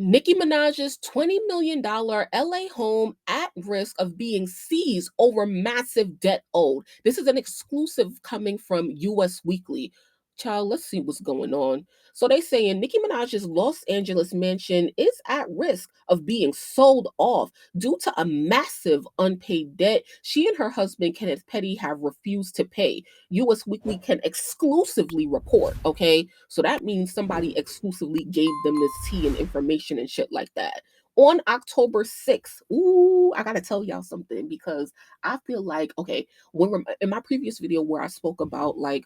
Nicki Minaj's $20 million LA home at risk of being seized over massive debt owed. This is an exclusive coming from US Weekly. Child, let's see what's going on. So they saying Nicki Minaj's Los Angeles mansion is at risk of being sold off due to a massive unpaid debt she and her husband Kenneth Petty have refused to pay. US Weekly can exclusively report, okay? So that means somebody exclusively gave them this tea and information and shit like that. On October 6th, ooh, I gotta tell y'all something because I feel like, okay, in my previous video where I spoke about like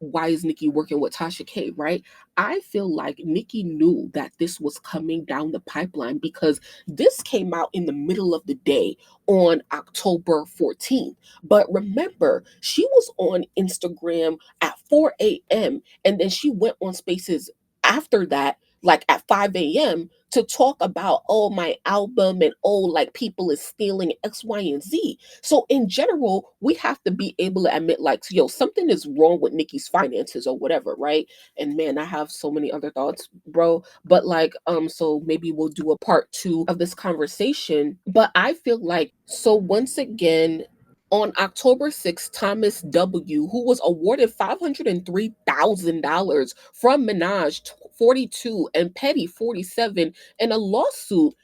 why is Nicki working with Tasha K, right? I feel like Nicki knew that this was coming down the pipeline because this came out in the middle of the day on October 14th. But remember, she was on Instagram at 4 a.m. and then she went on Spaces after that, like at 5 a.m. to talk about, oh, my album and oh, like people is stealing X, Y, and Z. So in general, we have to be able to admit, like, yo, something is wrong with Nicki's finances or whatever, right? And man, I have so many other thoughts, bro. But like, so maybe we'll do a part two of this conversation. But I feel like so once again, on October 6th, Thomas W., who was awarded $503,000 from Minaj 42 and Petty 47 in a lawsuit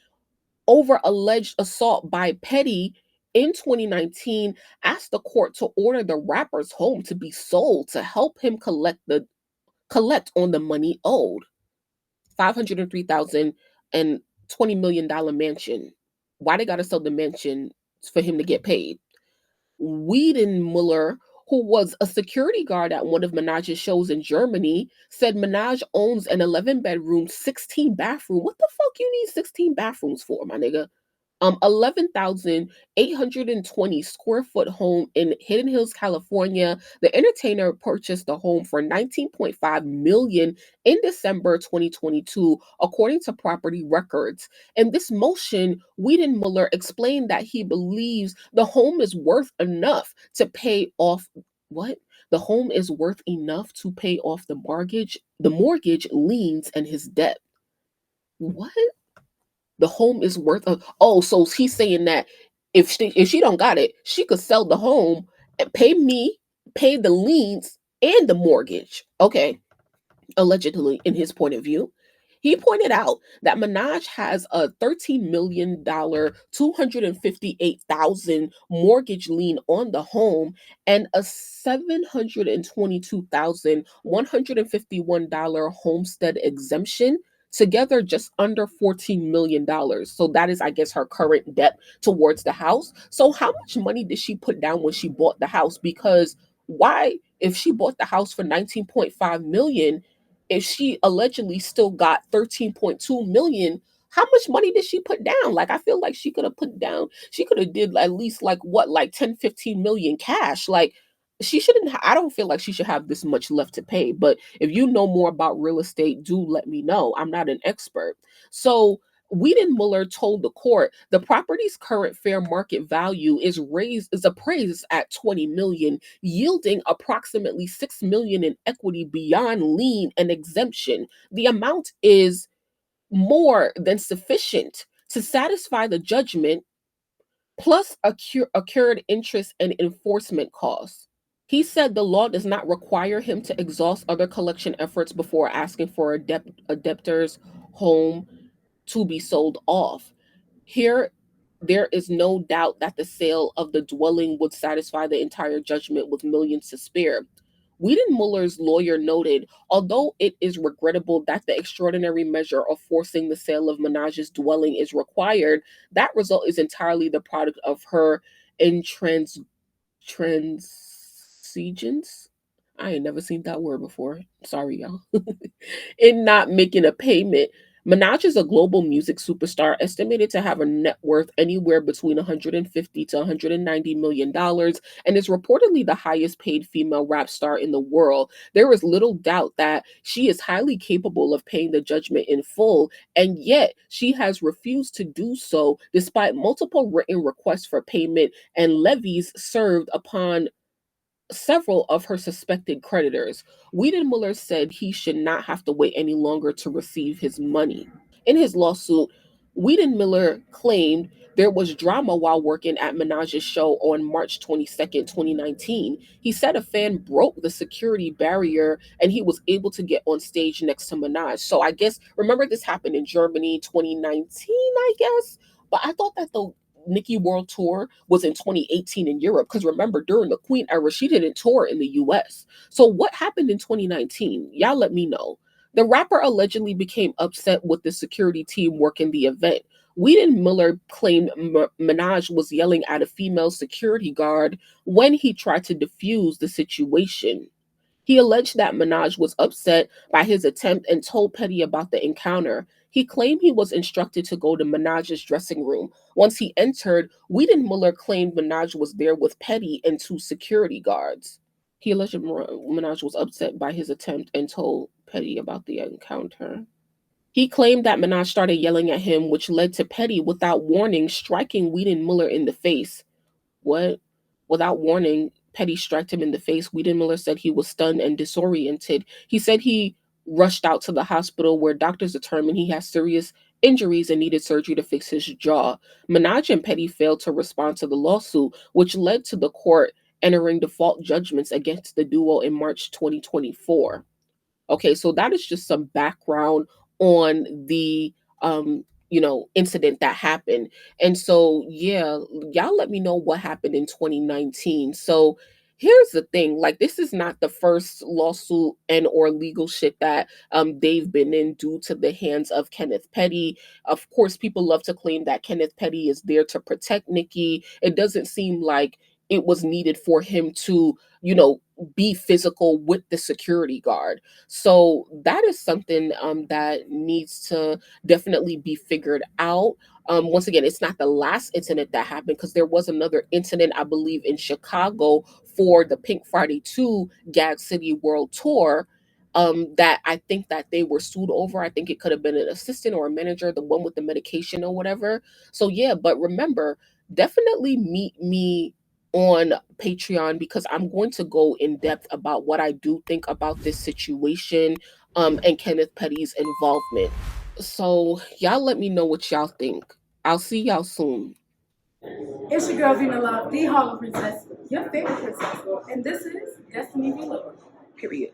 over alleged assault by Petty in 2019, asked the court to order the rapper's home to be sold to help him collect on the money owed. 503,000 and $20 million mansion. Why they gotta sell the mansion for him to get paid? Wiedenmuller, who was a security guard at one of Minaj's shows in Germany, said Minaj owns an 11-bedroom, 16 bathroom. What the fuck you need 16 bathrooms for, my nigga? 11,820 square foot home in Hidden Hills, California. The entertainer purchased the home for 19.5 million in December 2022, according to property records. In this motion, Wiedenmuller explained that he believes the home is worth enough to pay off what? The home is worth enough to pay off the mortgage liens and his debt. What? The home is worth a oh, so he's saying that if she don't got it, she could sell the home and pay me, pay the liens and the mortgage. Okay, allegedly, in his point of view. He pointed out that Minaj has a $13 million, 258,000 mortgage lien on the home and a $722,151 homestead exemption, together just under $14 million. So that is, I guess, her current debt towards the house. So how much money did she put down when she bought the house? Because why, if she bought the house for 19.5 million, if she allegedly still got 13.2 million, how much money did she put down? Like, I feel like she could have put down, she could have did at least like what, like 10, 15 million cash. Like, she shouldn't I don't feel like she should have this much left to pay. But if you know more about real estate, do let me know. I'm not an expert. So Wiedenmuller told the court the property's current fair market value is appraised at 20 million, yielding approximately 6 million in equity beyond lien and exemption. The amount is more than sufficient to satisfy the judgment, plus accrued interest and enforcement costs. He said the law does not require him to exhaust other collection efforts before asking for a debtor's home to be sold off. Here, there is no doubt that the sale of the dwelling would satisfy the entire judgment with millions to spare. Wiedenmuller's lawyer noted, although it is regrettable that the extraordinary measure of forcing the sale of Minaj's dwelling is required, that result is entirely the product of her intransigence. I ain't never seen that word before. Sorry, y'all. In not making a payment. Minaj is a global music superstar estimated to have a net worth anywhere between 150 to 190 million dollars and is reportedly the highest paid female rap star in the world. There is little doubt that she is highly capable of paying the judgment in full, and yet she has refused to do so despite multiple written requests for payment and levies served upon several of her suspected creditors. Wiedenmuller said he should not have to wait any longer to receive his money. In his lawsuit, Wiedenmiller claimed there was drama while working at Minaj's show on March 22nd, 2019. He said a fan broke the security barrier and he was able to get on stage next to Minaj. So I guess, remember this happened in Germany 2019, I guess? But I thought that the Nicki World Tour was in 2018 in Europe. Because remember, during the Queen era, she didn't tour in the US. So what happened in 2019? Y'all let me know. The rapper allegedly became upset with the security team working the event. Whedon Miller claimed Minaj was yelling at a female security guard when he tried to defuse the situation. He alleged that Minaj was upset by his attempt and told Petty about the encounter. He claimed he was instructed to go to Minaj's dressing room. Once he entered, Whedon Muller claimed Minaj was there with Petty and two security guards. He alleged Minaj was upset by his attempt and told Petty about the encounter. He claimed that Minaj started yelling at him, which led to Petty, without warning, striking Whedon Muller in the face. What? Without warning, Petty struck him in the face. Whedon Miller said he was stunned and disoriented. He said he rushed out to the hospital where doctors determined he has serious injuries and needed surgery to fix his jaw. Minaj and Petty failed to respond to the lawsuit, which led to the court entering default judgments against the duo in March 2024. Okay, so that is just some background on the incident that happened. And so yeah, y'all let me know what happened in 2019. So here's the thing, like this is not the first lawsuit and or legal shit that they've been in due to the hands of Kenneth Petty. Of course, people love to claim that Kenneth Petty is there to protect Nicki. It doesn't seem like it was needed for him to, be physical with the security guard. So that is something that needs to definitely be figured out. Once again, it's not the last incident that happened because there was another incident, I believe, in Chicago for the Pink Friday 2 Gag City World Tour. That I think that they were sued over. I think it could have been an assistant or a manager, the one with the medication or whatever. So yeah, but remember, definitely meet me on Patreon because I'm going to go in depth about what I do think about this situation and Kenneth Petty's involvement. So y'all let me know what y'all think. I'll see y'all soon. It's your girl Vina Love, the Harlem Princess, your favorite princess, and this is Destiny V. Love. Period.